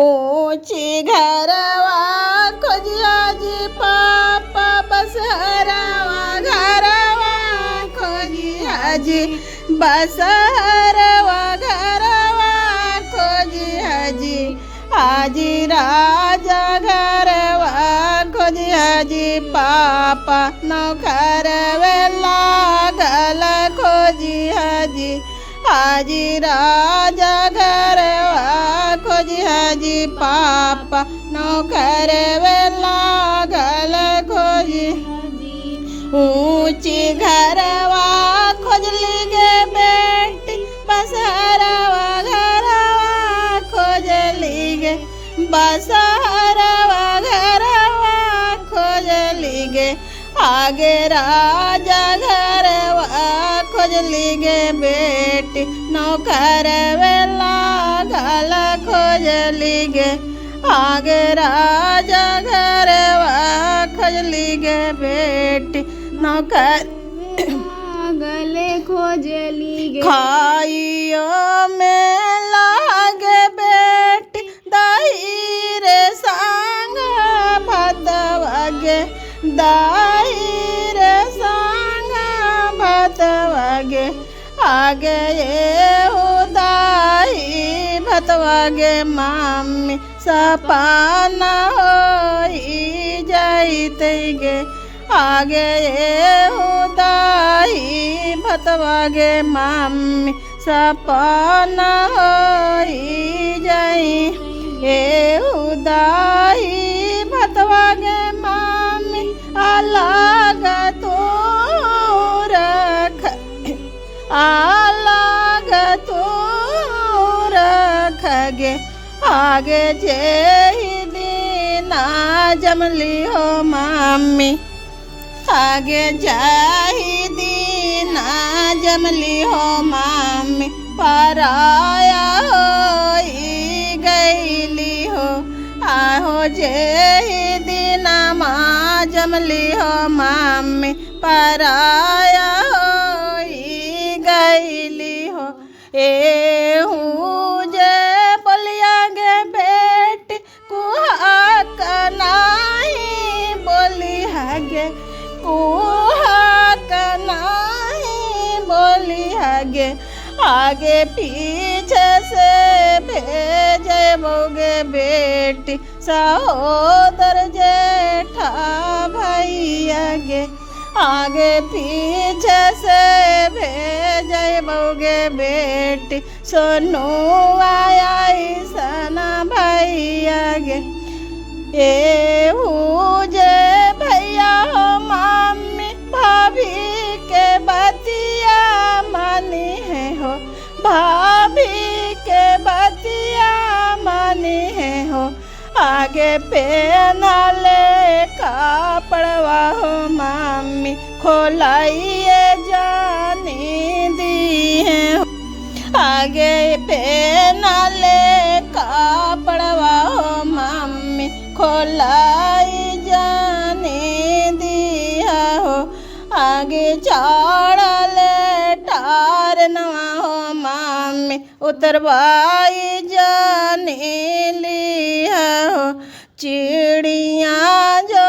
ऊंची घरवा खोजिया जी पापा बसहरवा घरवा खोजिया जी बसहरवा घरवा खोजिया जी आजी राजा घरवा खोजिया जी पापा नौकर वेला गल खोजिया जी आजी राजा घरवा खोजिया जी पापा नौकर वेला गल खोजी ऊंची घरवा खोजली गे बेटी बसहरवा घरवा खोजली गे बसहरवा घरवा खोजली गे आगे राजा घरवा खोजली गे बेटी नौकर वेला गल खोजली गे आगे राजा घरवा खोजली गे बेटी नौकर गले खोजली गे खाइयो में लागे बेटी दही रे संग भतवगे दही रे संग भतवगे आगे ये उदाई भतवगे मामी सपाना होई जाइते गे आगे ये उदाई भतवगे मामी सपना होई जाई ये उदाई भतवगे मामी अलग तो रख अलग तो रखगे आगे जे दीना जमली हो मामी आगे जाही दीना जमली हो मामी पराया होई गईली हो आहो जे दीना माँ जमली हो मामी पराया होई गईली हो ए हूँ जे बोलिया गे बेटी कुहा कनाही बोली हगे कुहा कनाही बोली हगे आगे पीछे से भेजबोगे बेटी सहोदर जेठा भैया गे आगे पीछे से भेजबोगे बेटी सोनू आया सना भैया गे ए जे भैया हो मामी भाभी के बतिया मानी है हो भाभी के बतिया मानी है हो आगे पेना ले कापड़वा हो मामी खोलाइए जानी दी है आगे पेना ले कापड़वा हो मामी खोलाई जाने दिया हो आगे चढ़ले टार नवा हो मामी उतरवाई जाने लिया हो चिड़िया जो